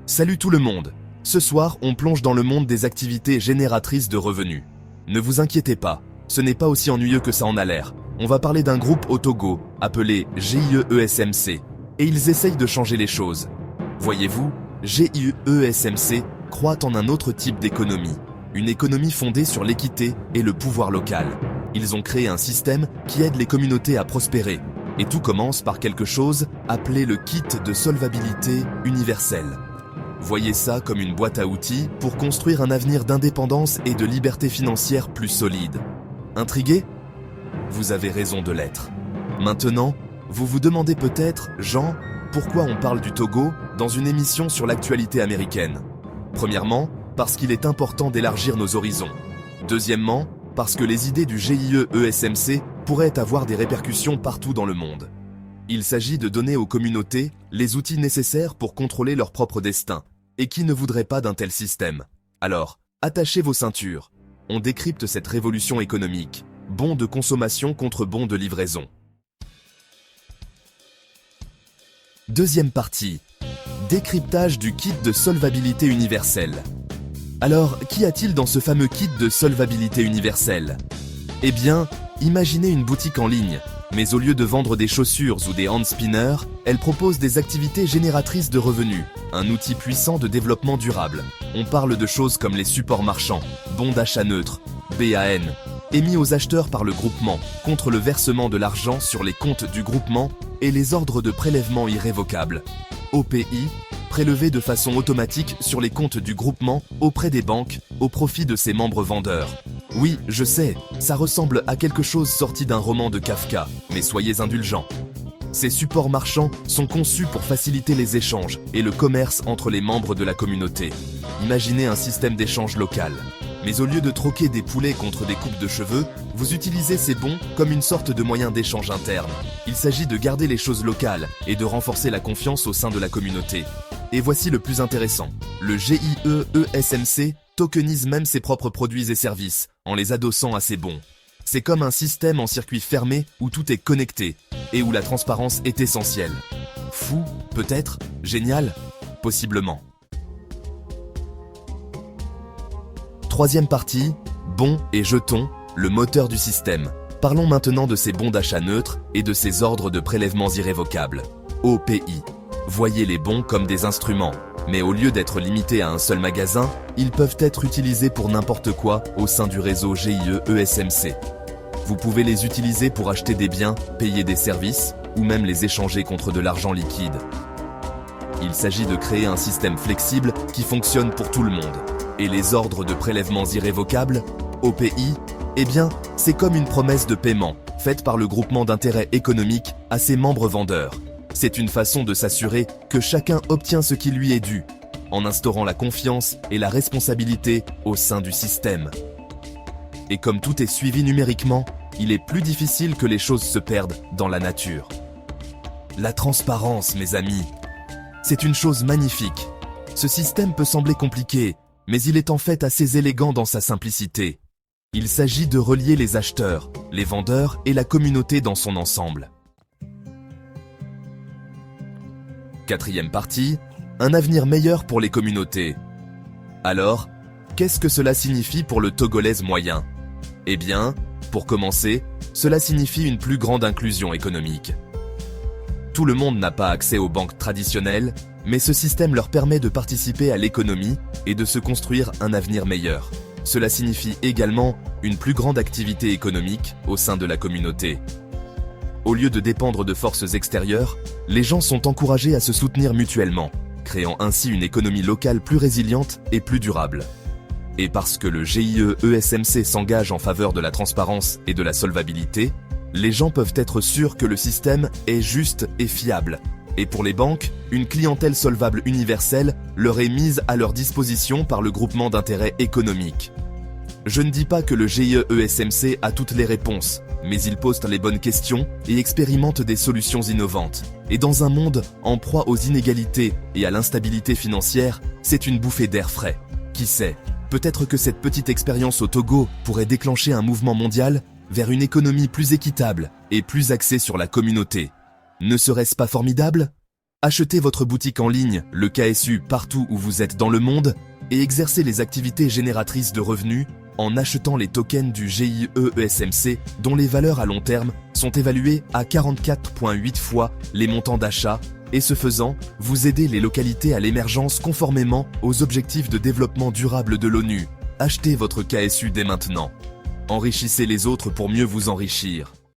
Salut tout le monde. Ce soir, on plonge dans le monde des activités génératrices de revenus. Ne vous inquiétez pas, ce n'est pas aussi ennuyeux que ça en a l'air. On va parler d'un groupe au Togo, appelé GIE-ESMC, et ils essayent de changer les choses. Voyez-vous, GIE-ESMC croient en un autre type d'économie, une économie fondée sur l'équité et le pouvoir local. Ils ont créé un système qui aide les communautés à prospérer, et tout commence par quelque chose appelé le kit de solvabilité universelle. Voyez ça comme une boîte à outils pour construire un avenir d'indépendance et de liberté financière plus solide. Intrigué ? Vous avez raison de l'être. Maintenant, vous vous demandez peut-être, Jean, pourquoi on parle du Togo dans une émission sur l'actualité américaine ? Premièrement, parce qu'il est important d'élargir nos horizons. Deuxièmement, parce que les idées du GIE-ESMC pourraient avoir des répercussions partout dans le monde. Il s'agit de donner aux communautés les outils nécessaires pour contrôler leur propre destin. Et qui ne voudrait pas d'un tel système ? Alors, attachez vos ceintures. On décrypte cette révolution économique. Bons de consommation contre bons de livraison. Deuxième partie. Décryptage du kit de solvabilité universelle. Alors, qu'y a-t-il dans ce fameux kit de solvabilité universelle ? Eh bien, imaginez une boutique en ligne, mais au lieu de vendre des chaussures ou des hand spinners, elle propose des activités génératrices de revenus, un outil puissant de développement durable. On parle de choses comme les supports marchands, bons d'achat neutres, BAN, émis aux acheteurs par le groupement, contre le versement de l'argent sur les comptes du groupement et les ordres de prélèvement irrévocables, OPI, prélevés de façon automatique sur les comptes du groupement auprès des banques au profit de ses membres vendeurs. Oui, je sais, ça ressemble à quelque chose sorti d'un roman de Kafka, mais soyez indulgents. Ces supports marchands sont conçus pour faciliter les échanges et le commerce entre les membres de la communauté. Imaginez un système d'échange local. Mais au lieu de troquer des poulets contre des coupes de cheveux, vous utilisez ces bons comme une sorte de moyen d'échange interne. Il s'agit de garder les choses locales et de renforcer la confiance au sein de la communauté. Et voici le plus intéressant. Le GIE-ESMC tokenise même ses propres produits et services en les adossant à ses bons. C'est comme un système en circuit fermé où tout est connecté et où la transparence est essentielle. Fou, peut-être ? Génial ? Possiblement. Troisième partie, bons et jetons, le moteur du système. Parlons maintenant de ces bons d'achat neutres et de ces ordres de prélèvements irrévocables, OPI. Voyez les bons comme des instruments, mais au lieu d'être limités à un seul magasin, ils peuvent être utilisés pour n'importe quoi au sein du réseau GIE-ESMC. Vous pouvez les utiliser pour acheter des biens, payer des services, ou même les échanger contre de l'argent liquide. Il s'agit de créer un système flexible qui fonctionne pour tout le monde. Et les ordres de prélèvements irrévocables, OPI, eh bien, c'est comme une promesse de paiement faite par le groupement d'intérêt économique à ses membres vendeurs. C'est une façon de s'assurer que chacun obtient ce qui lui est dû, en instaurant la confiance et la responsabilité au sein du système. Et comme tout est suivi numériquement, il est plus difficile que les choses se perdent dans la nature. La transparence, mes amis, c'est une chose magnifique. Ce système peut sembler compliqué, mais il est en fait assez élégant dans sa simplicité. Il s'agit de relier les acheteurs, les vendeurs et la communauté dans son ensemble. Quatrième partie, un avenir meilleur pour les communautés. Alors, qu'est-ce que cela signifie pour le Togolais moyen ? Eh bien, pour commencer, cela signifie une plus grande inclusion économique. Tout le monde n'a pas accès aux banques traditionnelles, mais ce système leur permet de participer à l'économie et de se construire un avenir meilleur. Cela signifie également une plus grande activité économique au sein de la communauté. Au lieu de dépendre de forces extérieures, les gens sont encouragés à se soutenir mutuellement, créant ainsi une économie locale plus résiliente et plus durable. Et parce que le GIE-ESMC s'engage en faveur de la transparence et de la solvabilité, les gens peuvent être sûrs que le système est juste et fiable. Et pour les banques, une clientèle solvable universelle leur est mise à leur disposition par le groupement d'intérêt économique. Je ne dis pas que le GIE-ESMC a toutes les réponses, mais il pose les bonnes questions et expérimente des solutions innovantes. Et dans un monde en proie aux inégalités et à l'instabilité financière, c'est une bouffée d'air frais. Qui sait, peut-être que cette petite expérience au Togo pourrait déclencher un mouvement mondial vers une économie plus équitable et plus axée sur la communauté. Ne serait-ce pas formidable ? Achetez votre boutique en ligne, le KSU, partout où vous êtes dans le monde et exercez les activités génératrices de revenus en achetant les tokens du GIE ESMC dont les valeurs à long terme sont évaluées à 44,8 fois les montants d'achat et ce faisant, vous aidez les localités à l'émergence conformément aux objectifs de développement durable de l'ONU. Achetez votre KSU dès maintenant. Enrichissez les autres pour mieux vous enrichir.